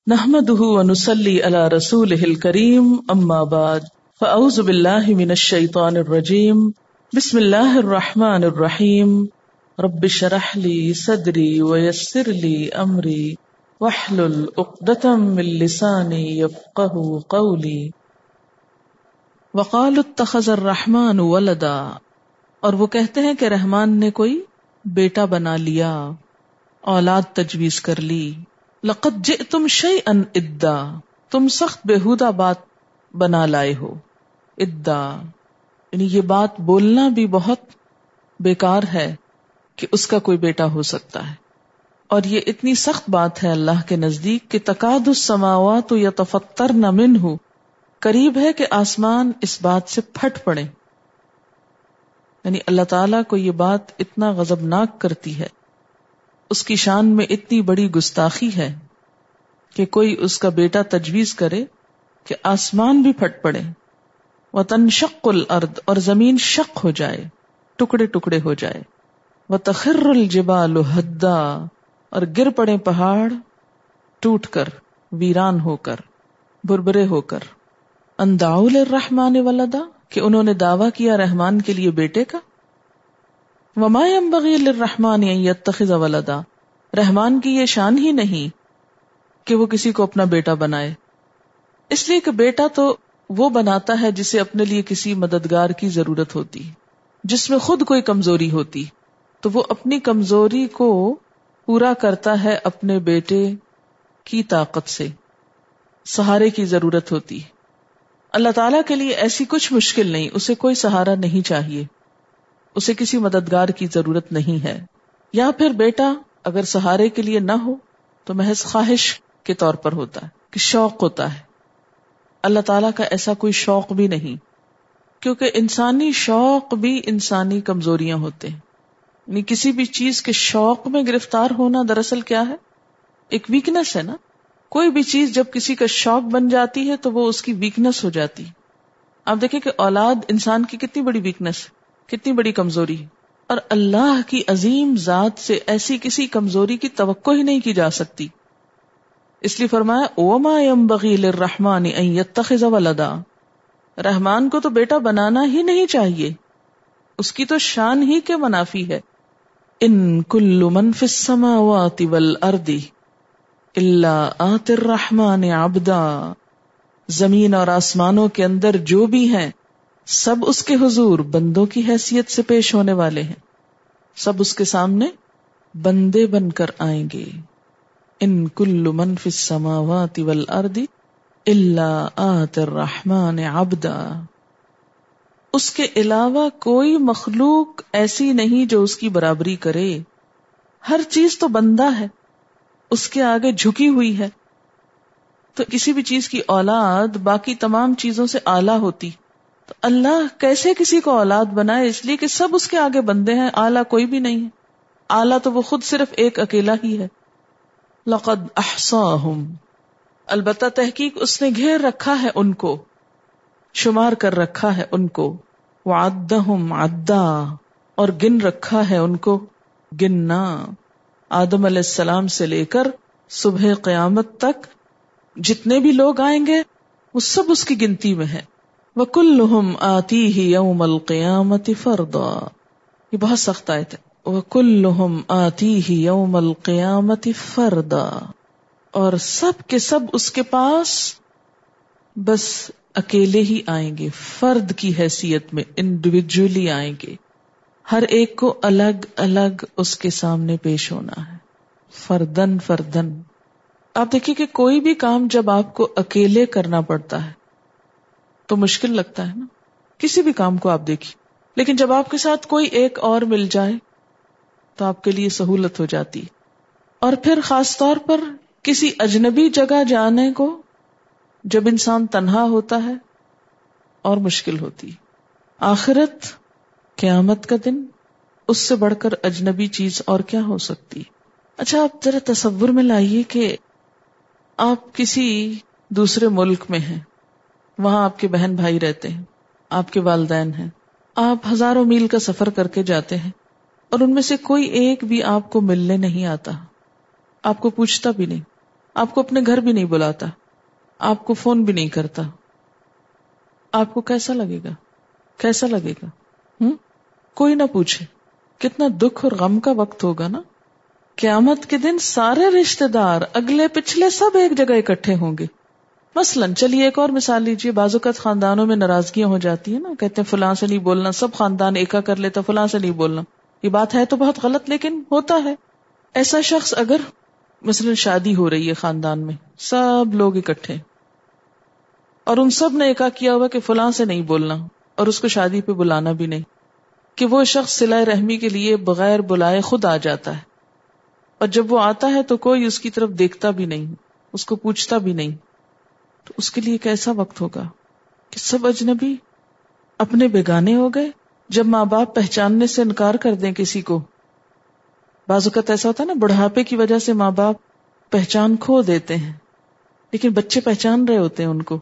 نحمده ونصلي على رسوله الكريم اما بعد فاعوذ بالله من الشيطان الرجيم بسم الله الرحمن الرحيم رب اشرح لي صدري ويسر لي امري واحلل عقدة من لساني يفقهوا قولي وقالوا اتخذ الرحمن ولدا، اور وہ کہتے ہیں کہ رحمان نے کوئی بیٹا بنا لیا، اولاد تجویز کر لی۔ لقد جئتم شیئا ادا، تم سخت بےہودہ بات بنا لائے ہو۔ ادا یعنی یہ بات بولنا بھی بہت بیکار ہے کہ اس کا کوئی بیٹا ہو سکتا ہے، اور یہ اتنی سخت بات ہے اللہ کے نزدیک کہ تکاد السماوات یتفطرن منہ، قریب ہے کہ آسمان اس بات سے پھٹ پڑے۔ یعنی اللہ تعالیٰ کو یہ بات اتنا غضبناک کرتی ہے، اس کی شان میں اتنی بڑی گستاخی ہے کہ کوئی اس کا بیٹا تجویز کرے کہ آسمان بھی پھٹ پڑے۔ وَتَنشَقُّ الْأَرْضُ، اور زمین شق ہو جائے، ٹکڑے ٹکڑے ہو جائے۔ وَتَخِرُّ الْجِبَالُ هَدًّا، اور گر پڑے پہاڑ ٹوٹ کر، ویران ہو کر، بربرے ہو کر۔ أَن دَعَوْا لِلرَّحْمَنِ وَلَدًا، کہ انہوں نے دعویٰ کیا رحمان کے لیے بیٹے کا۔ وَمَا يَنبَغِي لِلرَّحْمَنِ أَن يَتَّخِذَ وَلَدًا، رحمان کی یہ شان ہی نہیں کہ وہ کسی کو اپنا بیٹا بنائے، اس لیے کہ بیٹا تو وہ بناتا ہے جسے اپنے لیے کسی مددگار کی ضرورت ہوتی، جس میں خود کوئی کمزوری ہوتی، تو وہ اپنی کمزوری کو پورا کرتا ہے اپنے بیٹے کی طاقت سے، سہارے کی ضرورت ہوتی۔ اللہ تعالیٰ کے لیے ایسی کچھ مشکل نہیں، اسے کوئی سہارا نہیں چاہیے، اسے کسی مددگار کی ضرورت نہیں ہے۔ یا پھر بیٹا اگر سہارے کے لیے نہ ہو تو محض خواہش کے طور پر ہوتا ہے کہ شوق ہوتا ہے۔ اللہ تعالیٰ کا ایسا کوئی شوق بھی نہیں، کیونکہ انسانی شوق بھی انسانی کمزوریاں ہوتے ہیں۔ یعنی کسی بھی چیز کے شوق میں گرفتار ہونا دراصل کیا ہے؟ ایک ویکنس ہے نا۔ کوئی بھی چیز جب کسی کا شوق بن جاتی ہے تو وہ اس کی ویکنس ہو جاتی۔ آپ دیکھیں کہ اولاد انسان کی کتنی بڑی ویکنس، کتنی بڑی کمزوری، اور اللہ کی عظیم ذات سے ایسی کسی کمزوری کی توقع ہی نہیں کی جا سکتی۔ اس لیے فرمایا وَمَا يَنبَغِي لِلرَّحْمَنِ أَن يَتَّخِذَ وَلَدًا، رحمان کو تو بیٹا بنانا ہی نہیں چاہیے، اس کی تو شان ہی کے منافی ہے۔ إِن كُلُّ مَن فِي السَّمَاوَاتِ وَالْأَرْضِ إِلَّا آتِ الرَّحْمَنِ عَبْدًا، زمین اور آسمانوں کے اندر جو بھی ہیں سب اس کے حضور بندوں کی حیثیت سے پیش ہونے والے ہیں، سب اس کے سامنے بندے بن کر آئیں گے۔ ان کل من فی السماوات والارض الا آتی الرحمن عبدا، اس کے علاوہ کوئی مخلوق ایسی نہیں جو اس کی برابری کرے۔ ہر چیز تو بندہ ہے، اس کے آگے جھکی ہوئی ہے۔ تو کسی بھی چیز کی اولاد باقی تمام چیزوں سے اعلیٰ ہوتی، تو اللہ کیسے کسی کو اولاد بنائے؟ اس لیے کہ سب اس کے آگے بندے ہیں، اعلیٰ کوئی بھی نہیں ہے۔ اعلیٰ تو وہ خود صرف ایک اکیلا ہی ہے۔ لقد احصاہم، البتہ تحقیق اس نے گھیر رکھا ہے ان کو، شمار کر رکھا ہے ان کو۔ وعدہم عدا، اور گن رکھا ہے ان کو گننا۔ آدم علیہ السلام سے لے کر صبح قیامت تک جتنے بھی لوگ آئیں گے وہ سب اس کی گنتی میں ہے۔ وَكُلُّهُمْ آتِيهِ يَوْمَ الْقِيَامَةِ فَرْضًا، یہ بہت سخت آیت ہے۔ وَكُلُّهُمْ آتِيهِ يَوْمَ الْقِيَامَةِ فَرْضًا، اور سب کے سب اس کے پاس بس اکیلے ہی آئیں گے، فرد کی حیثیت میں، انڈیویجولی آئیں گے۔ ہر ایک کو الگ الگ اس کے سامنے پیش ہونا ہے، فردن فردن۔ آپ دیکھیے کہ کوئی بھی کام جب آپ کو اکیلے کرنا پڑتا ہے تو مشکل لگتا ہے نا، کسی بھی کام کو آپ دیکھیے، لیکن جب آپ کے ساتھ کوئی ایک اور مل جائے تو آپ کے لیے سہولت ہو جاتی۔ اور پھر خاص طور پر کسی اجنبی جگہ جانے کو جب انسان تنہا ہوتا ہے اور مشکل ہوتی۔ آخرت، قیامت کا دن، اس سے بڑھ کر اجنبی چیز اور کیا ہو سکتی۔ اچھا آپ ذرا تصور میں لائیے کہ آپ کسی دوسرے ملک میں ہیں، وہاں آپ کے بہن بھائی رہتے ہیں، آپ کے والدین ہیں، آپ ہزاروں میل کا سفر کر کے جاتے ہیں اور ان میں سے کوئی ایک بھی آپ کو ملنے نہیں آتا، آپ کو پوچھتا بھی نہیں، آپ کو اپنے گھر بھی نہیں بلاتا، آپ کو فون بھی نہیں کرتا، آپ کو کیسا لگے گا؟ کیسا لگے گا؟ کوئی نہ پوچھے، کتنا دکھ اور غم کا وقت ہوگا نا. قیامت کے دن سارے رشتہ دار اگلے پچھلے سب ایک جگہ اکٹھے ہوں گے. مثلاً چلیے ایک اور مثال لیجیے. بعض اوقات خاندانوں میں ناراضگیاں ہو جاتی ہیں نا، کہتے ہیں فلاں سے نہیں بولنا، سب خاندان ایکا کر لیتا، فلاں سے نہیں بولنا. یہ بات ہے تو بہت غلط، لیکن ہوتا ہے. ایسا شخص اگر مثلاً شادی ہو رہی ہے خاندان میں، سب لوگ اکٹھے اور ان سب نے ایکا کیا ہوا کہ فلاں سے نہیں بولنا اور اس کو شادی پہ بلانا بھی نہیں، کہ وہ شخص صلہ رحمی کے لیے بغیر بلائے خود آ جاتا ہے، اور جب وہ آتا ہے تو کوئی اس کی طرف دیکھتا بھی نہیں، اس کو پوچھتا بھی نہیں. تو اس کے لیے کیسا وقت ہوگا کہ سب اجنبی اپنے بیگانے ہو گئے. جب ماں باپ پہچاننے سے انکار کر دیں کسی کو، بعض اوقات ایسا ہوتا ہے نا، بڑھاپے کی وجہ سے ماں باپ پہچان کھو دیتے ہیں، لیکن بچے پہچان رہے ہوتے ہیں ان کو.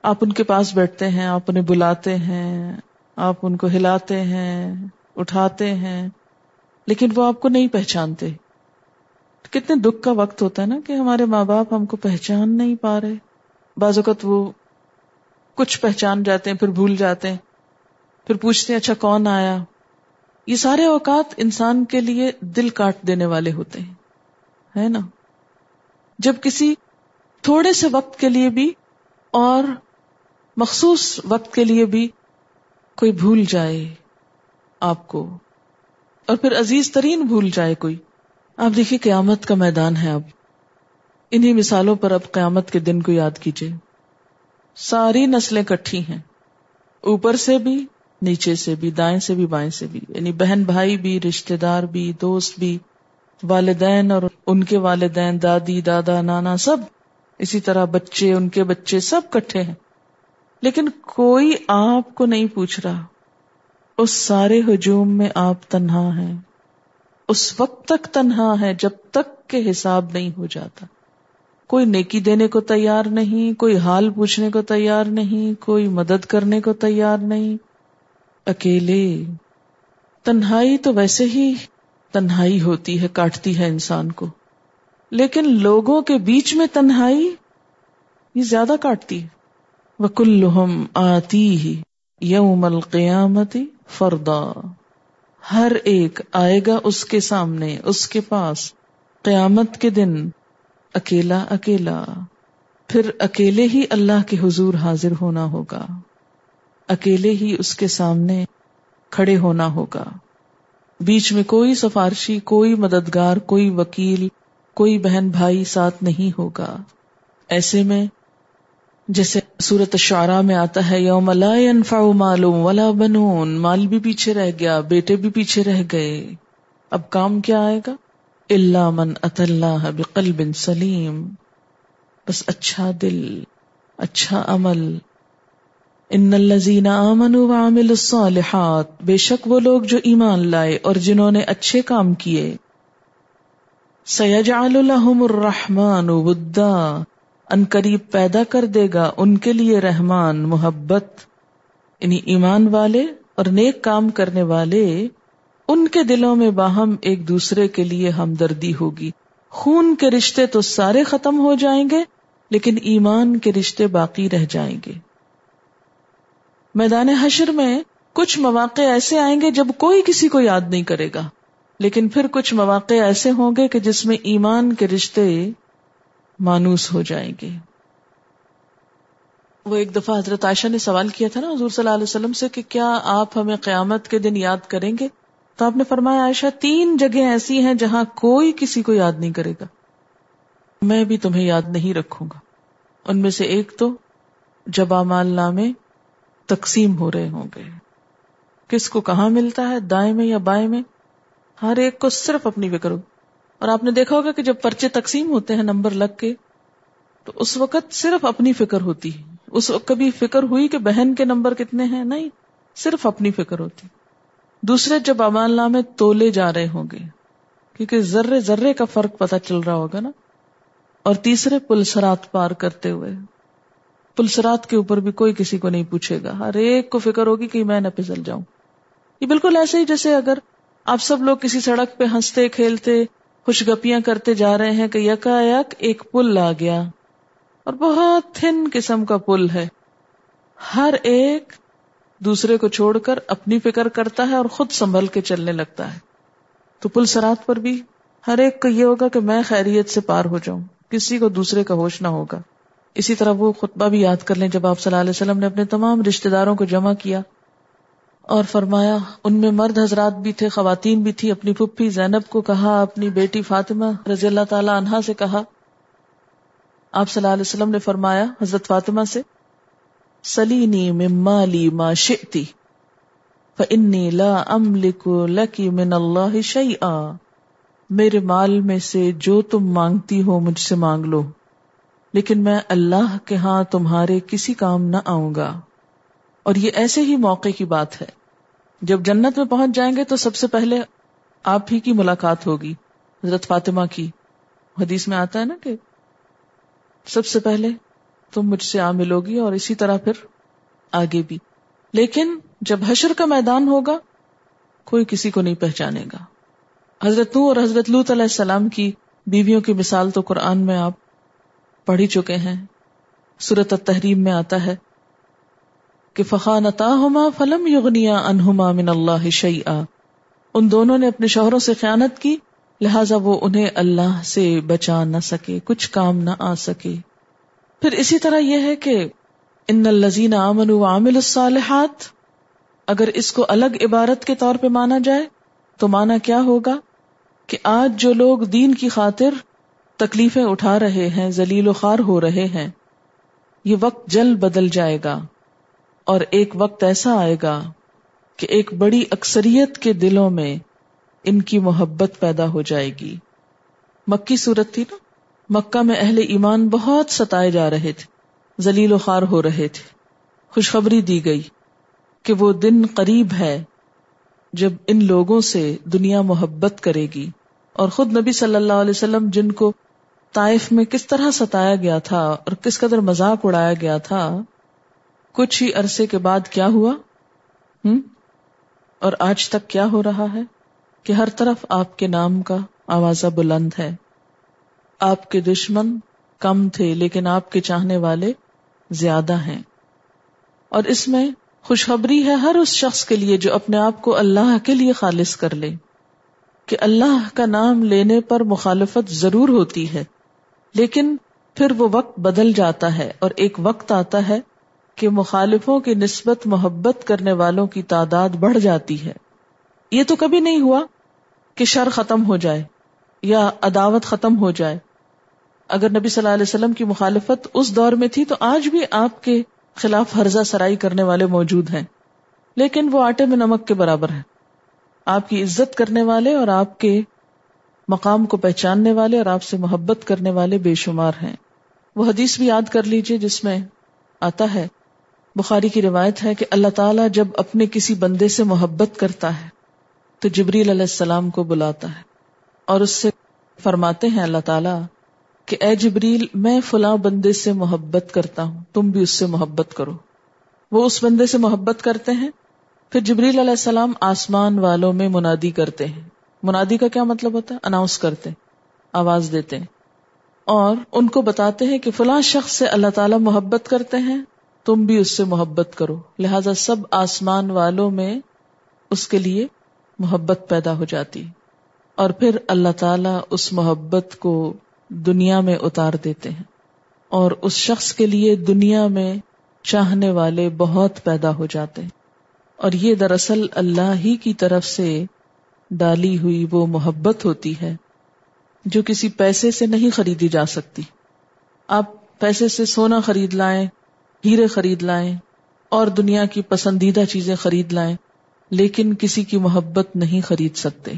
آپ ان کے پاس بیٹھتے ہیں، آپ انہیں بلاتے ہیں، آپ ان کو ہلاتے ہیں، اٹھاتے ہیں، لیکن وہ آپ کو نہیں پہچانتے. کتنے دکھ کا وقت ہوتا ہے نا کہ ہمارے ماں باپ ہم کو پہچان نہیں پا رہے. بعض اوقات وہ کچھ پہچان جاتے ہیں، پھر بھول جاتے ہیں، پھر پوچھتے ہیں اچھا کون آیا. یہ سارے اوقات انسان کے لیے دل کاٹ دینے والے ہوتے ہیں، ہے نا. جب کسی تھوڑے سے وقت کے لیے بھی اور مخصوص وقت کے لیے بھی کوئی بھول جائے آپ کو، اور پھر عزیز ترین بھول جائے کوئی. آپ دیکھیے قیامت کا میدان ہے. اب انہی مثالوں پر اب قیامت کے دن کو یاد کیجئے. ساری نسلیں کٹھی ہیں، اوپر سے بھی، نیچے سے بھی، دائیں سے بھی، بائیں سے بھی، یعنی بہن بھائی بھی، رشتہ دار بھی، دوست بھی، والدین اور ان کے والدین، دادی دادا نانا، سب اسی طرح بچے، ان کے بچے، سب کٹھے ہیں. لیکن کوئی آپ کو نہیں پوچھ رہا. اس سارے ہجوم میں آپ تنہا ہیں، اس وقت تک تنہا ہے جب تک کہ حساب نہیں ہو جاتا. کوئی نیکی دینے کو تیار نہیں، کوئی حال پوچھنے کو تیار نہیں، کوئی مدد کرنے کو تیار نہیں. اکیلے. تنہائی تو ویسے ہی تنہائی ہوتی ہے، کاٹتی ہے انسان کو، لیکن لوگوں کے بیچ میں تنہائی یہ زیادہ کاٹتی ہے. وَكُلُّهُمْ آتِيهِ يَوْمَ الْقِيَامَةِ فَرْدًا. ہر ایک آئے گا اس کے سامنے، اس کے پاس قیامت کے دن اکیلا اکیلا. پھر اکیلے ہی اللہ کے حضور حاضر ہونا ہوگا، اکیلے ہی اس کے سامنے کھڑے ہونا ہوگا. بیچ میں کوئی سفارشی، کوئی مددگار، کوئی وکیل، کوئی بہن بھائی ساتھ نہیں ہوگا. ایسے میں جیسے سورۃ الشعراء میں آتا ہے یوم لا ينفع مال ولا بنون، مال بھی پیچھے رہ گیا، بیٹے بھی پیچھے رہ گئے. اب کام کیا آئے گا؟ الا من اتى اللہ بقلب سلیم. بس اچھا دل، اچھا عمل. ان الذین آمنوا وعملوا الصالحات، بے شک وہ لوگ جو ایمان لائے اور جنہوں نے اچھے کام کیے. سیجعل لهم الرحمن ودا، ان قریب پیدا کر دے گا ان کے لیے رحمان محبت. یعنی ایمان والے اور نیک کام کرنے والے، ان کے دلوں میں باہم ایک دوسرے کے لیے ہمدردی ہوگی. خون کے رشتے تو سارے ختم ہو جائیں گے، لیکن ایمان کے رشتے باقی رہ جائیں گے. میدان حشر میں کچھ مواقع ایسے آئیں گے جب کوئی کسی کو یاد نہیں کرے گا، لیکن پھر کچھ مواقع ایسے ہوں گے کہ جس میں ایمان کے رشتے مانوس ہو جائیں گے. وہ ایک دفعہ حضرت عائشہ نے سوال کیا تھا نا حضور صلی اللہ علیہ وسلم سے کہ کیا آپ ہمیں قیامت کے دن یاد کریں گے؟ تو آپ نے فرمایا عائشہ 3 جگہیں ایسی ہیں جہاں کوئی کسی کو یاد نہیں کرے گا، میں بھی تمہیں یاد نہیں رکھوں گا. ان میں سے ایک تو جب اعمال نامے تقسیم ہو رہے ہوں گے، کس کو کہاں ملتا ہے، دائیں میں یا بائیں میں، ہر ایک کو صرف اپنی فکر ہو. اور آپ نے دیکھا ہوگا کہ جب پرچے تقسیم ہوتے ہیں نمبر لگ کے، تو اس وقت صرف اپنی فکر ہوتی ہے. اس وقت کبھی فکر ہوئی کہ بہن کے نمبر کتنے ہیں؟ نہیں، صرف اپنی فکر ہوتی. دوسرے جب اعمال نامے تولے جا رہے ہوں گے، کیونکہ ذرے ذرے کا فرق پتہ چل رہا ہوگا نا. اور تیسرے پلسرات پار کرتے ہوئے، پلسرات کے اوپر بھی کوئی کسی کو نہیں پوچھے گا، ہر ایک کو فکر ہوگی کہ میں نہ پھسل جاؤں. یہ بالکل ایسے ہی جیسے اگر آپ سب لوگ کسی سڑک پہ ہنستے کھیلتے خوش گپیاں کرتے جا رہے ہیں کہ یکا یک ایک پل آ گیا، اور بہت تھن قسم کا پل ہے، ہر ایک دوسرے کو چھوڑ کر اپنی فکر کرتا ہے اور خود سنبھل کے چلنے لگتا ہے. تو پل صراط پر بھی ہر ایک کو یہ ہوگا کہ میں خیریت سے پار ہو جاؤں، کسی کو دوسرے کا ہوش نہ ہوگا. اسی طرح وہ خطبہ بھی یاد کر لیں جب آپ صلی اللہ علیہ وسلم نے اپنے تمام رشتہ داروں کو جمع کیا اور فرمایا، ان میں مرد حضرات بھی تھے، خواتین بھی تھی. اپنی پھپھی زینب کو کہا، اپنی بیٹی فاطمہ رضی اللہ تعالی عنہا سے کہا. آپ صلی اللہ علیہ وسلم نے فرمایا حضرت فاطمہ سے، سلینی من مالی ما شئتی فإنی لا املک لک من اللہ شیئا، میرے مال میں سے جو تم مانگتی ہو مجھ سے مانگ لو، لیکن میں اللہ کے ہاں تمہارے کسی کام نہ آؤں گا. اور یہ ایسے ہی موقع کی بات ہے، جب جنت میں پہنچ جائیں گے تو سب سے پہلے آپ ہی کی ملاقات ہوگی حضرت فاطمہ کی. حدیث میں آتا ہے نا کہ سب سے پہلے تم مجھ سے ملو گی اور اسی طرح پھر آگے بھی. لیکن جب حشر کا میدان ہوگا کوئی کسی کو نہیں پہچانے گا. حضرت نوح اور حضرت لوط علیہ السلام کی بیویوں کی مثال تو قرآن میں آپ پڑھ ہی چکے ہیں. سورۃ التحریم میں آتا ہے کہ فخانتاہما فلم یغنیا عنہما من اللہ شیئا، ان دونوں نے اپنے شوہروں سے خیانت کی لہٰذا وہ انہیں اللہ سے بچا نہ سکے، کچھ کام نہ آ سکے. پھر اسی طرح یہ ہے کہ ان الذین آمنوا وعملوا الصالحات، اگر اس کو الگ عبارت کے طور پہ مانا جائے تو مانا کیا ہوگا کہ آج جو لوگ دین کی خاطر تکلیفیں اٹھا رہے ہیں، ذلیل و خوار ہو رہے ہیں، یہ وقت جلد بدل جائے گا اور ایک وقت ایسا آئے گا کہ ایک بڑی اکثریت کے دلوں میں ان کی محبت پیدا ہو جائے گی. مکی صورت تھی نا، مکہ میں اہل ایمان بہت ستائے جا رہے تھے، ذلیل و خوار ہو رہے تھے. خوشخبری دی گئی کہ وہ دن قریب ہے جب ان لوگوں سے دنیا محبت کرے گی. اور خود نبی صلی اللہ علیہ وسلم جن کو طائف میں کس طرح ستایا گیا تھا اور کس قدر مذاق اڑایا گیا تھا، کچھ ہی عرصے کے بعد کیا ہوا اور آج تک کیا ہو رہا ہے کہ ہر طرف آپ کے نام کا آوازہ بلند ہے. آپ کے دشمن کم تھے لیکن آپ کے چاہنے والے زیادہ ہیں. اور اس میں خوشخبری ہے ہر اس شخص کے لیے جو اپنے آپ کو اللہ کے لیے خالص کر لے، کہ اللہ کا نام لینے پر مخالفت ضرور ہوتی ہے لیکن پھر وہ وقت بدل جاتا ہے اور ایک وقت آتا ہے کہ مخالفوں کی نسبت محبت کرنے والوں کی تعداد بڑھ جاتی ہے. یہ تو کبھی نہیں ہوا کہ شر ختم ہو جائے یا عداوت ختم ہو جائے. اگر نبی صلی اللہ علیہ وسلم کی مخالفت اس دور میں تھی تو آج بھی آپ کے خلاف ہرزہ سرائی کرنے والے موجود ہیں، لیکن وہ آٹے میں نمک کے برابر ہیں. آپ کی عزت کرنے والے اور آپ کے مقام کو پہچاننے والے اور آپ سے محبت کرنے والے بے شمار ہیں. وہ حدیث بھی یاد کر لیجئے جس میں آتا ہے، بخاری کی روایت ہے کہ اللہ تعالیٰ جب اپنے کسی بندے سے محبت کرتا ہے تو جبریل علیہ السلام کو بلاتا ہے اور اس سے فرماتے ہیں اللہ تعالیٰ کہ اے جبریل، میں فلاں بندے سے محبت کرتا ہوں، تم بھی اس سے محبت کرو. وہ اس بندے سے محبت کرتے ہیں، پھر جبریل علیہ السلام آسمان والوں میں منادی کرتے ہیں. منادی کا کیا مطلب ہوتا ہے؟ اناؤنس کرتے ہیں، آواز دیتے ہیں، اور ان کو بتاتے ہیں کہ فلاں شخص سے اللہ تعالیٰ محبت کرتے ہیں، تم بھی اس سے محبت کرو. لہذا سب آسمان والوں میں اس کے لیے محبت پیدا ہو جاتی اور پھر اللہ تعالیٰ اس محبت کو دنیا میں اتار دیتے ہیں اور اس شخص کے لیے دنیا میں چاہنے والے بہت پیدا ہو جاتے ہیں. اور یہ دراصل اللہ ہی کی طرف سے ڈالی ہوئی وہ محبت ہوتی ہے جو کسی پیسے سے نہیں خریدی جا سکتی. آپ پیسے سے سونا خرید لائیں، ہیرے خرید لائیں اور دنیا کی پسندیدہ چیزیں خرید لائیں، لیکن کسی کی محبت نہیں خرید سکتے.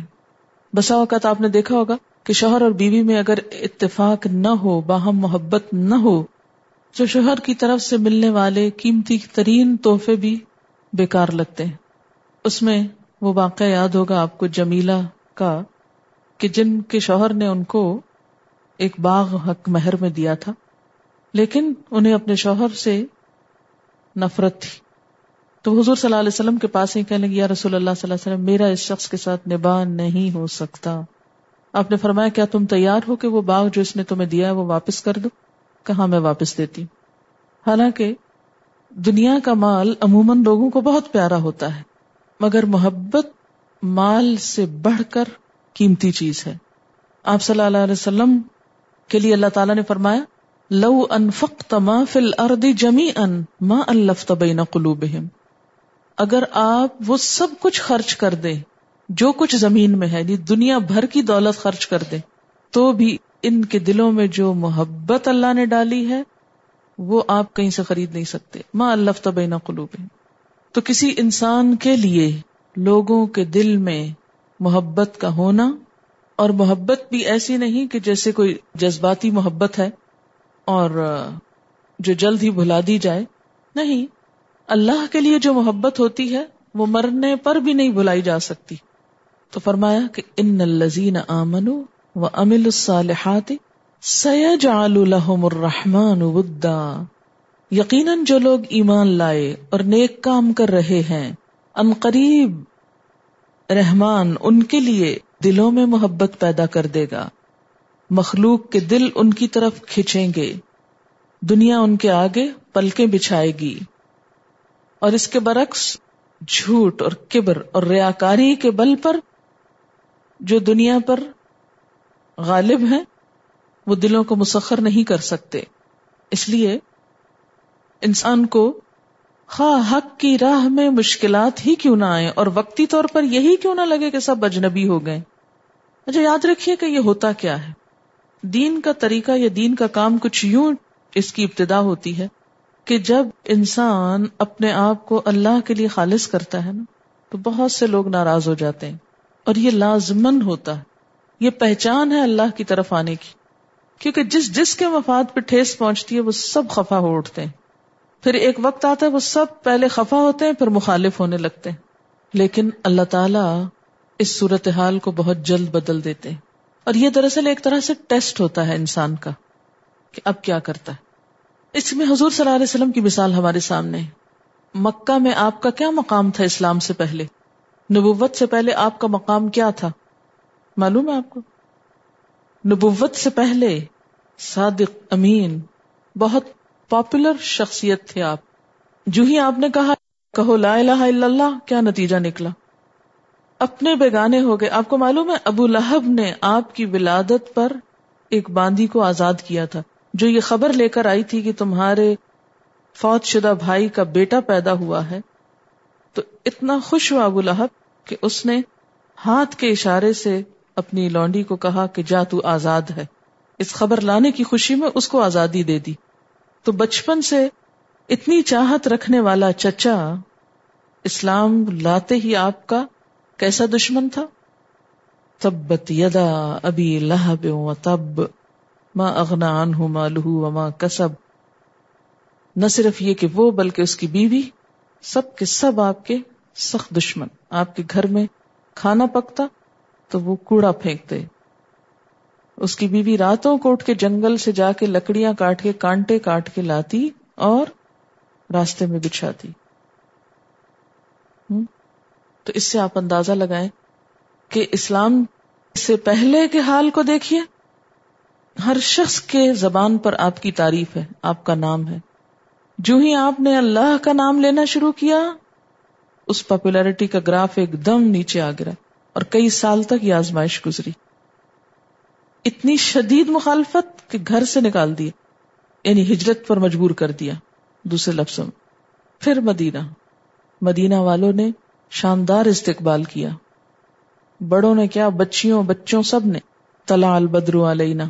بسا اوقات آپ نے دیکھا ہوگا کہ شوہر اور بیوی میں اگر اتفاق نہ ہو، باہم محبت نہ ہو، تو شوہر کی طرف سے ملنے والے قیمتی ترین تحفے بھی بیکار لگتے ہیں. اس میں وہ واقعہ یاد ہوگا آپ کو جمیلہ کا کہ جن کے شوہر نے ان کو ایک باغ حق مہر میں دیا تھا، لیکن انہیں اپنے شوہر سے نفرت تھی. تو حضور صلی اللہ علیہ وسلم کے پاس ہی کہنے لگے، یا رسول اللہ صلی اللہ علیہ وسلم، میرا اس شخص کے ساتھ نباہ نہیں ہو سکتا. آپ نے فرمایا کیا تم تیار ہو کہ وہ باغ جو اس نے تمہیں دیا ہے وہ واپس کر دو؟ کہاں میں واپس دیتی ہوں. حالانکہ دنیا کا مال عموماً لوگوں کو بہت پیارا ہوتا ہے، مگر محبت مال سے بڑھ کر قیمتی چیز ہے. آپ صلی اللہ علیہ وسلم کے لیے اللہ تعالیٰ نے فرمایا لو انفقت ما فی الارض جمیعا ما الفت بین قلوبہم، اگر آپ وہ سب کچھ خرچ کر دیں جو کچھ زمین میں ہے، یعنی دنیا بھر کی دولت خرچ کر دیں، تو بھی ان کے دلوں میں جو محبت اللہ نے ڈالی ہے وہ آپ کہیں سے خرید نہیں سکتے. ما الفت بین قلوبہم. تو کسی انسان کے لیے لوگوں کے دل میں محبت کا ہونا، اور محبت بھی ایسی نہیں کہ جیسے کوئی جذباتی محبت ہے اور جو جلد ہی بھلا دی جائے، نہیں، اللہ کے لیے جو محبت ہوتی ہے وہ مرنے پر بھی نہیں بھلائی جا سکتی. تو فرمایا کہ ان الذین آمنوا وعملوا الصالحات سیجعل لهم الرحمن ودا، یقیناً جو لوگ ایمان لائے اور نیک کام کر رہے ہیں، ان قریب رحمان ان کے لیے دلوں میں محبت پیدا کر دے گا، مخلوق کے دل ان کی طرف کھنچیں گے، دنیا ان کے آگے پلکیں بچھائے گی. اور اس کے برعکس جھوٹ اور کبر اور ریاکاری کے بل پر جو دنیا پر غالب ہیں وہ دلوں کو مسخر نہیں کر سکتے. اس لیے انسان کو خواہ حق کی راہ میں مشکلات ہی کیوں نہ آئیں اور وقتی طور پر یہی کیوں نہ لگے کہ سب اجنبی ہو گئے. اچھا یاد رکھیے کہ یہ ہوتا کیا ہے. دین کا طریقہ یا دین کا کام کچھ یوں اس کی ابتدا ہوتی ہے کہ جب انسان اپنے آپ کو اللہ کے لیے خالص کرتا ہے نا، تو بہت سے لوگ ناراض ہو جاتے ہیں، اور یہ لازمن ہوتا ہے. یہ پہچان ہے اللہ کی طرف آنے کی، کیونکہ جس کے مفاد پہ ٹھیس پہنچتی ہے وہ سب خفا ہو اٹھتے ہیں. پھر ایک وقت آتا ہے وہ سب پہلے خفا ہوتے ہیں پھر مخالف ہونے لگتے ہیں. لیکن اللہ تعالیٰ اس صورتحال کو بہت جلد بدل دیتے ہیں، اور یہ دراصل ایک طرح سے ٹیسٹ ہوتا ہے انسان کا کہ اب کیا کرتا ہے. اس میں حضور صلی اللہ علیہ وسلم کی مثال ہمارے سامنے ہے. مکہ میں آپ کا کیا مقام تھا اسلام سے پہلے؟ نبوت سے پہلے آپ کا مقام کیا تھا معلوم ہے آپ کو؟ نبوت سے پہلے صادق، امین، بہت پاپولر شخصیت تھے آپ. جو ہی آپ نے کہو لا الہ الا اللہ، کیا نتیجہ نکلا؟ اپنے بیگانے ہو گئے. آپ کو معلوم ہے ابو لہب نے آپ کی ولادت پر ایک باندی کو آزاد کیا تھا، جو یہ خبر لے کر آئی تھی کہ تمہارے فوت شدہ بھائی کا بیٹا پیدا ہوا ہے. تو اتنا خوش ہوا ابو لہب کہ اس نے ہاتھ کے اشارے سے اپنی لونڈی کو کہا کہ جا تو آزاد ہے. اس خبر لانے کی خوشی میں اس کو آزادی دے دی. تو بچپن سے اتنی چاہت رکھنے والا چچا اسلام لاتے ہی آپ کا کیسا دشمن تھا؟ تبت یدا ابی لہب وتب ما اغنی عنہ مالہ وما کسب. نہ صرف یہ کہ وہ بلکہ اس کی بیوی، سب کے سب آپ کے سخت دشمن. آپ کے گھر میں کھانا پکتا تو وہ کوڑا پھینکتے. اس کی بیوی راتوں کو اٹھ کے جنگل سے جا کے لکڑیاں کاٹ کے کانٹے کاٹ کے لاتی اور راستے میں بچھاتی. تو اس سے آپ اندازہ لگائیں کہ اسلام سے پہلے کے حال کو دیکھیے. ہر شخص کے زبان پر آپ کی تعریف ہے، آپ کا نام ہے. جو ہی آپ نے اللہ کا نام لینا شروع کیا، اس پاپولیرٹی کا گراف ایک دم نیچے آ گرا، اور کئی سال تک یہ آزمائش گزری. اتنی شدید مخالفت کہ گھر سے نکال دیا، یعنی ہجرت پر مجبور کر دیا دوسرے لفظوں میں. پھر مدینہ والوں نے شاندار استقبال کیا. بڑوں نے کیا، بچوں سب نے. طلع البدر علینا،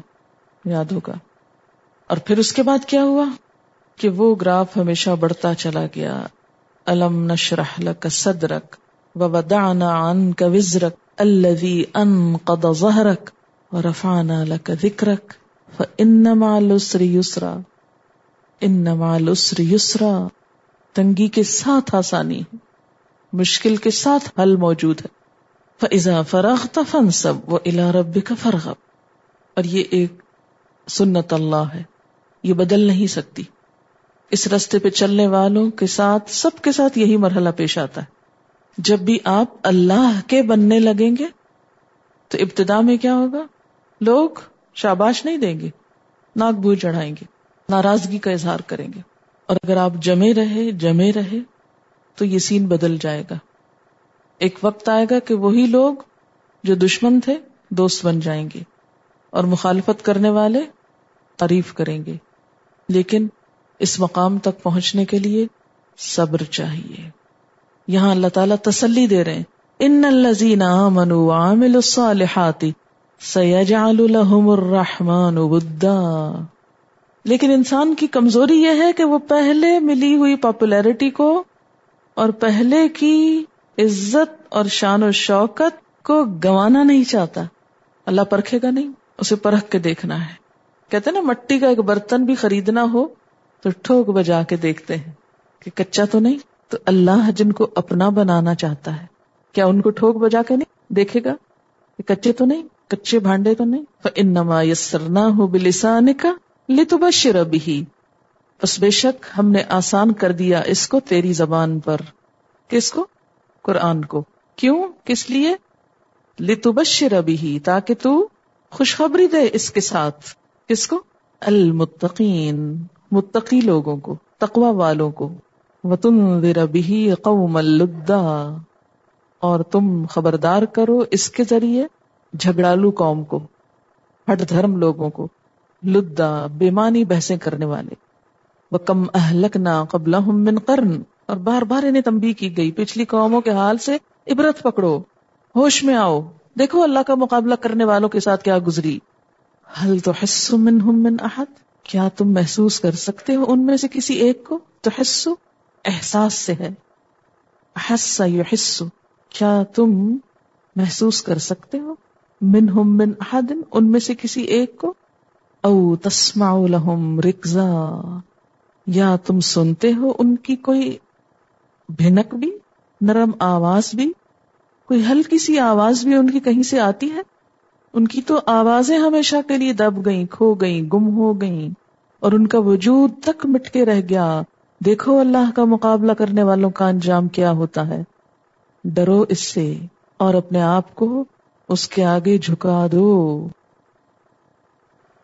یاد ہوگا. اور پھر اس کے بعد کیا ہوا کہ وہ گراف ہمیشہ بڑھتا چلا گیا. الم نشرح لک صدرک ووضعنا عنک وزرک الذی انقض ظہرک ورفعنا لک ذکرک فإن مع العسر یسرا. ان مع العسر یسرا، تنگی کے ساتھ آسانی، مشکل کے ساتھ حل موجود ہے. فإذا فرغت فانصب وإلی ربک فارغب. اور یہ ایک سنت اللہ ہے، یہ بدل نہیں سکتی. اس راستے پہ چلنے والوں کے ساتھ، سب کے ساتھ یہی مرحلہ پیش آتا ہے. جب بھی آپ اللہ کے بننے لگیں گے تو ابتدا میں کیا ہوگا؟ لوگ شاباش نہیں دیں گے، ناک بو چڑھائیں گے، ناراضگی کا اظہار کریں گے. اور اگر آپ جمے رہے تو یہ سین بدل جائے گا. ایک وقت آئے گا کہ وہی لوگ جو دشمن تھے دوست بن جائیں گے اور مخالفت کرنے والے تعریف کریں گے. لیکن اس مقام تک پہنچنے کے لیے صبر چاہیے. یہاں اللہ تعالیٰ تسلی دے رہے ہیں، ان الذین آمنوا وعملوا الصالحات سیجعل لهم الرحمن ودا. لیکن انسان کی کمزوری یہ ہے کہ وہ پہلے ملی ہوئی پاپولیرٹی کو اور پہلے کی عزت اور شان و شوکت کو گنوانا نہیں چاہتا. اللہ پرکھے گا نہیں، اسے پرکھ کے دیکھنا ہے. کہتے ہیں نا مٹی کا ایک برتن بھی خریدنا ہو تو ٹھوک بجا کے دیکھتے ہیں کہ کچا تو نہیں. تو اللہ جن کو اپنا بنانا چاہتا ہے کیا ان کو ٹھوک بجا کے نہیں دیکھے گا کہ کچے تو نہیں، کچے بھانڈے تو نہیں. فَإِنَّمَا يَسَّرْنَاهُ بِلِسَانِكَ لِتُبَشِّرَ بِهِ. بس بے شک ہم نے آسان کر دیا اس کو تیری زبان پر. کس کو؟ قرآن کو. کیوں؟ کس لیے؟ لِتُبَشِّرَ بِهِ، تاکہ تو خوشخبری دے اس کے ساتھ. کس کو؟ المتقین، متقی لوگوں کو، تقوی والوں کو. وَتُنذِرَ بِهِ قَوْمًا لُدًّا، اور تم خبردار کرو اس کے ذریعے جھگڑالو قوم کو، ہٹ دھرم لوگوں کو. لُدّا بے معنی بحثیں کرنے والے. وَكَمْ أَهْلَكْنَا قَبْلَهُمْ مِنْ قَرْنٍ، اور بار بار انہیں تنبیہ کی گئی پچھلی قوموں کے حال سے عبرت پکڑو، ہوش میں آؤ، دیکھو اللہ کا مقابلہ کرنے والوں کے ساتھ کیا گزری. هل تحس منهم من احد، کیا تم محسوس کر سکتے ہو ان میں سے کسی ایک کو؟ تحس احساس سے ہے، احس یحس، کیا تم محسوس کر سکتے ہو منهم من احد ان میں سے کسی ایک کو؟ او تسمع لهم رکزا، یا تم سنتے ہو ان کی کوئی بھنک بھی، نرم آواز بھی، کوئی ہلکی سی آواز بھی ان کی کہیں سے آتی ہے؟ ان کی تو آوازیں ہمیشہ کے لیے دب گئیں، کھو گئیں، گم ہو گئیں، اور ان کا وجود تک مٹ کے رہ گیا. دیکھو اللہ کا مقابلہ کرنے والوں کا انجام کیا ہوتا ہے. ڈرو اس سے اور اپنے آپ کو اس کے آگے جھکا دو.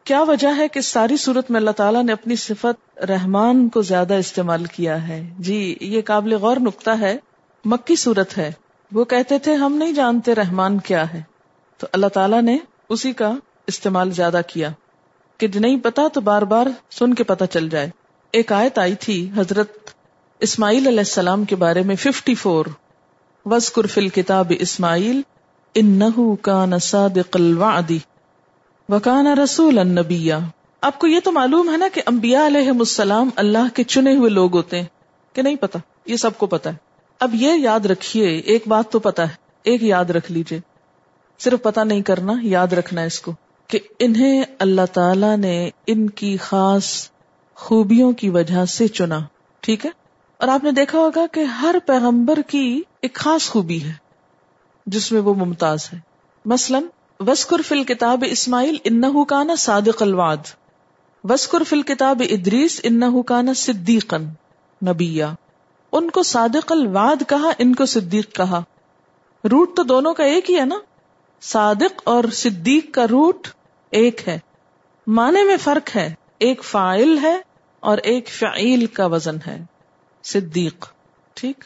کیا وجہ ہے کہ ساری صورت میں اللہ تعالیٰ نے اپنی صفت رحمان کو زیادہ استعمال کیا ہے؟ جی یہ قابل غور نقطہ ہے. مکی صورت ہے، وہ کہتے تھے ہم نہیں جانتے رحمان کیا ہے، تو اللہ تعالیٰ نے اسی کا استعمال زیادہ کیا کہ نہیں پتا تو بار بار سن کے پتا چل جائے. ایک آیت آئی تھی حضرت اسماعیل علیہ السلام کے بارے میں 54، وَاذْكُرْ فِي الْكِتَابِ اسماعیل إِنَّهُ كَانَ صَادِقَ الْوَعْدِ وَكَانَ رَسُولًا نَبِيًّا. آپ کو یہ تو معلوم ہے نا کہ انبیاء علیہم السلام اللہ کے چنے ہوئے لوگ ہوتے ہیں کہ نہیں پتا؟ یہ سب کو پتا ہے. اب یہ یاد رکھیے، ایک بات تو پتا ہے، ایک یاد رکھ لیجئے، صرف پتا نہیں کرنا، یاد رکھنا اس کو کہ انہیں اللہ تعالی نے ان کی خاص خوبیوں کی وجہ سے چنا. ٹھیک ہے؟ اور آپ نے دیکھا ہوگا کہ ہر پیغمبر کی ایک خاص خوبی ہے جس میں وہ ممتاز ہے. مثلاً وَاذْكُرْ فِي الْكِتَابِ اسماعیل إِنَّهُ كَانَ صَادِقَ الْوَعْدِ وَاذْكُرْ فِي الْكِتَابِ إِدْرِيسَ إِنَّهُ كَانَ صِدِّيقًا نَبِيًّا. ان کو صادق الوعد کہا، ان کو صدیق کہا. روٹ تو دونوں کا ایک ہی ہے نا، صادق اور صدیق کا روٹ ایک ہے، معنی میں فرق ہے، ایک فاعل ہے اور ایک فعیل کا وزن ہے. صدیق ٹھیک،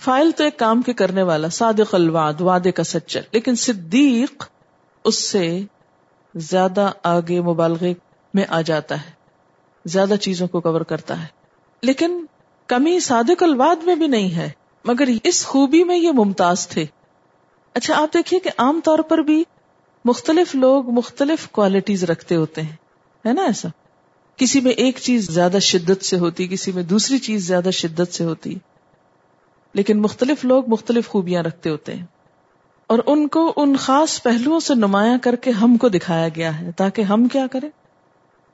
فاعل تو ایک کام کے کرنے والا، صادق الوعد وعدے کا سچا، لیکن صدیق اس سے زیادہ آگے مبالغے میں آ جاتا ہے، زیادہ چیزوں کو کور کرتا ہے. لیکن کمی صادق الوعد میں بھی نہیں ہے، مگر اس خوبی میں یہ ممتاز تھے. اچھا آپ دیکھیے کہ عام طور پر بھی مختلف لوگ مختلف کوالٹیز رکھتے ہوتے ہیں، ہے نا ایسا؟ کسی میں ایک چیز زیادہ شدت سے ہوتی، کسی میں دوسری چیز زیادہ شدت سے ہوتی، لیکن مختلف لوگ مختلف خوبیاں رکھتے ہوتے ہیں، اور ان کو ان خاص پہلوؤں سے نمایاں کر کے ہم کو دکھایا گیا ہے تاکہ ہم کیا کریں؟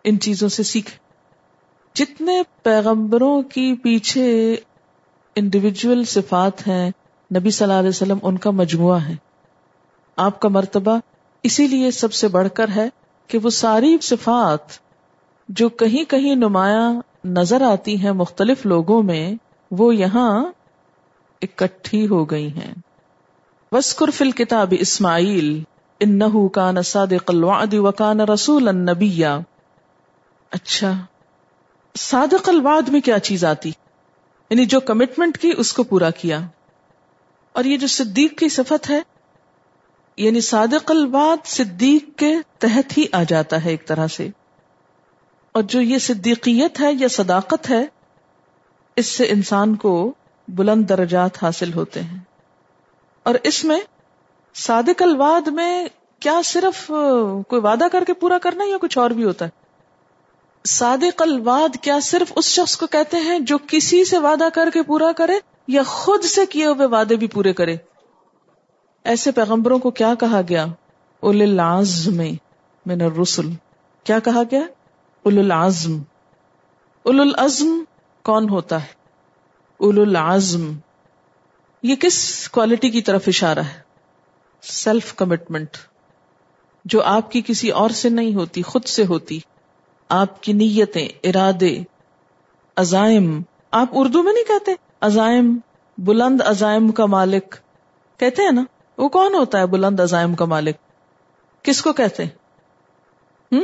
ان چیزوں سے سیکھیں. جتنے پیغمبروں کی پیچھے انڈیویجول صفات ہیں نبی صلی اللہ علیہ وسلم ان کا مجموعہ ہے. آپ کا مرتبہ اسی لیے سب سے بڑھ کر ہے کہ وہ ساری صفات جو کہیں کہیں نمایاں نظر آتی ہیں مختلف لوگوں میں، وہ یہاں اکٹھی ہو گئی ہیں. وَاذْكُرْ فِي الْكِتَابِ اسماعیل انہ کان صادق الوعد وکان رسولا نبیا. اچھا، صادق الوعد میں کیا چیز آتی؟ یعنی جو کمٹمنٹ کی اس کو پورا کیا. اور یہ جو صدیق کی صفت ہے، یعنی صادق الوعد صدیق کے تحت ہی آ جاتا ہے ایک طرح سے. اور جو یہ صدیقیت ہے یا صداقت ہے، اس سے انسان کو بلند درجات حاصل ہوتے ہیں. اور اس میں صادق الوعد میں کیا صرف کوئی وعدہ کر کے پورا کرنا یا کچھ اور بھی ہوتا ہے؟ صادق الوعد کیا صرف اس شخص کو کہتے ہیں جو کسی سے وعدہ کر کے پورا کرے یا خود سے کیے ہوئے وعدے بھی پورے کرے؟ ایسے پیغمبروں کو کیا کہا گیا؟ اولو العزم من الرسل. کیا کہا گیا؟ اولو العزم. اولو العزم کون ہوتا ہے؟ اولو العزم یہ کس کوالٹی کی طرف اشارہ ہے؟ سیلف کمٹمنٹ، جو آپ کی کسی اور سے نہیں ہوتی، خود سے ہوتی. آپ کی نیتیں، ارادے، عزائم. آپ اردو میں نہیں کہتے عزائم؟ بلند عزائم کا مالک کہتے ہیں نا. وہ کون ہوتا ہے بلند عزائم کا مالک؟ کس کو کہتے ہیں؟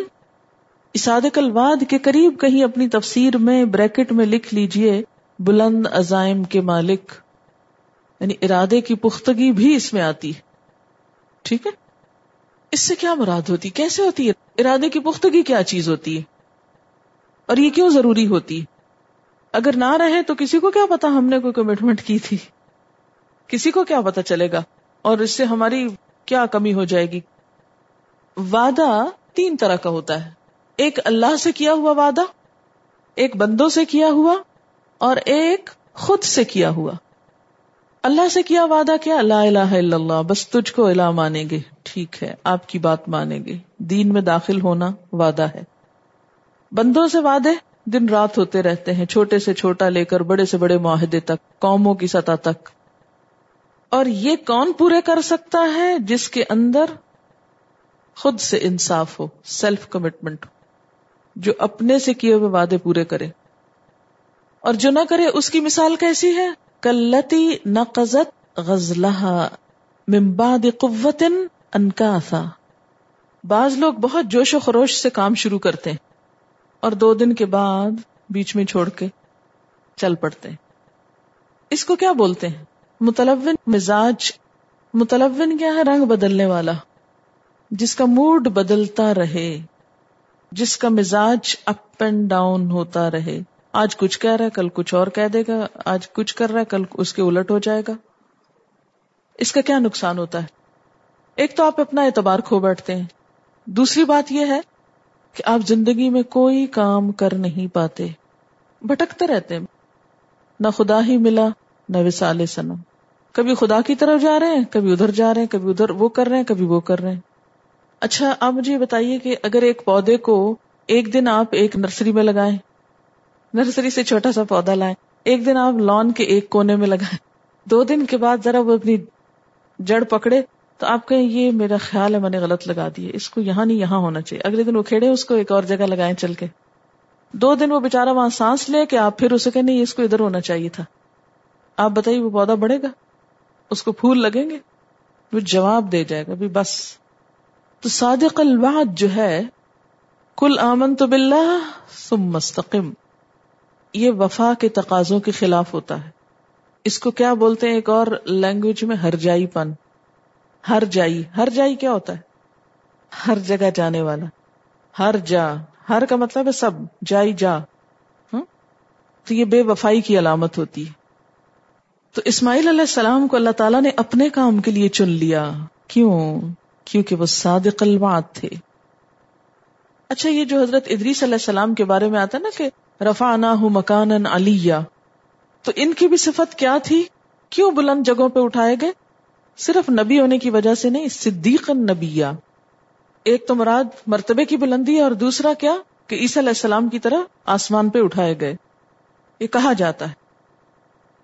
صادق الوعد کے قریب کہیں اپنی تفسیر میں بریکٹ میں لکھ لیجئے بلند عزائم کے مالک، یعنی ارادے کی پختگی بھی اس میں آتی ہے. ٹھیک ہے، اس سے کیا مراد ہوتی؟ کیسے ہوتی ہے ارادے کی پختگی؟ کیا چیز ہوتی ہے اور یہ کیوں ضروری ہوتی ہے؟ اگر نہ رہے تو کسی کو کیا پتا ہم نے کوئی کمٹمنٹ کی تھی؟ کسی کو کیا پتا چلے گا؟ اور اس سے ہماری کیا کمی ہو جائے گی؟ وعدہ 3 طرح کا ہوتا ہے. ایک اللہ سے کیا ہوا وعدہ، ایک بندوں سے کیا ہوا، اور ایک خود سے کیا ہوا. اللہ سے کیا وعدہ کیا؟ لا الہ الا اللہ، بس تجھ کو الہ مانیں گے. ٹھیک ہے، آپ کی بات مانیں گے. دین میں داخل ہونا وعدہ ہے. بندوں سے وعدے دن رات ہوتے رہتے ہیں، چھوٹے سے چھوٹا لے کر بڑے سے بڑے معاہدے تک، قوموں کی سطح تک. اور یہ کون پورے کر سکتا ہے؟ جس کے اندر خود سے انصاف ہو، سیلف کمٹمنٹ، جو اپنے سے کیے ہوئے وعدے پورے کرے. اور جو نہ کرے اس کی مثال کیسی ہے؟ کلتی نقضت غزلها من بعد قوت انکاثا. بعض لوگ بہت جوش و خروش سے کام شروع کرتے ہیں اور 2 دن کے بعد بیچ میں چھوڑ کے چل پڑتے ہیں. اس کو کیا بولتے ہیں؟ متلون مزاج. متلون کیا ہے؟ رنگ بدلنے والا، جس کا موڈ بدلتا رہے، جس کا مزاج اپ اینڈ ڈاؤن ہوتا رہے. آج کچھ کہہ رہا ہے، کل کچھ اور کہہ دے گا. آج کچھ کر رہا ہے، کل اس کے الٹ ہو جائے گا. اس کا کیا نقصان ہوتا ہے؟ ایک تو آپ اپنا اعتبار کھو بیٹھتے ہیں. دوسری بات یہ ہے کہ آپ زندگی میں کوئی کام کر نہیں پاتے، بھٹکتے رہتے ہیں. نہ خدا ہی ملا نہ وصال صنم. کبھی خدا کی طرف جا رہے ہیں، کبھی ادھر جا رہے ہیں، کبھی ادھر وہ کر رہے ہیں، کبھی وہ کر رہے ہیں. اچھا، آپ مجھے یہ بتائیے کہ اگر ایک پودے کو ایک دن آپ ایک نرسری میں لگائیں، نرسری سے چھوٹا سا پودا لائیں، ایک دن آپ لان کے ایک کونے میں لگائیں، 2 دن کے بعد ذرا وہ اپنی جڑ پکڑے تو آپ کہیں یہ میرا خیال ہے میں نے غلط لگا دیے، اس کو یہاں نہیں یہاں ہونا چاہیے. اگلے دن وہ کھیڑے اس کو ایک اور جگہ لگائیں چل کے. 2 دن وہ بیچارہ وہاں سانس لے کہ آپ پھر اسے کہیں نہیں اس کو ادھر ہونا چاہیے تھا. آپ بتائیے وہ پودا بڑھے گا؟ اس کو پھول لگیں گے؟ وہ جواب دے جائے گا بھی بس. تو صادق الوعد جو ہے، کل آمنت باللہ ثم استقم، یہ وفا کے تقاضوں کے خلاف ہوتا ہے. اس کو کیا بولتے ہیں ایک اور لینگویج میں؟ ہرجائی پن. ہر جائی، ہر جائی کیا ہوتا ہے؟ ہر جگہ جانے والا. ہر جا، ہر کا مطلب ہے سب، جائی جا. تو یہ بے وفائی کی علامت ہوتی ہے. تو اسماعیل علیہ السلام کو اللہ تعالیٰ نے اپنے کام کے لیے چن لیا. کیوں؟ کیونکہ وہ صادق الوعد تھے. اچھا، یہ جو حضرت ادریس علیہ السلام کے بارے میں آتا ہے نا کہ رفعناہ مکانا علیہ، تو ان کی بھی صفت کیا تھی؟ کیوں بلند جگہوں پہ اٹھائے گئے؟ صرف نبی ہونے کی وجہ سے نہیں، صدیق النبیہ. ایک تو مراد مرتبے کی بلندی ہے، اور دوسرا کیا کہ عیسیٰ علیہ السلام کی طرح آسمان پہ اٹھائے گئے. یہ کہا جاتا ہے.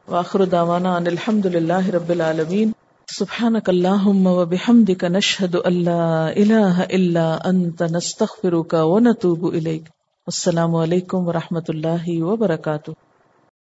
وآخر دعوانا ان الحمد للہ رب العالمین. سبحانک اللہم وبحمدک نشہد ان لا الہ الا انت نستغفرک ونتوب الیک. السلام علیکم ورحمۃ اللہ وبرکاتہ.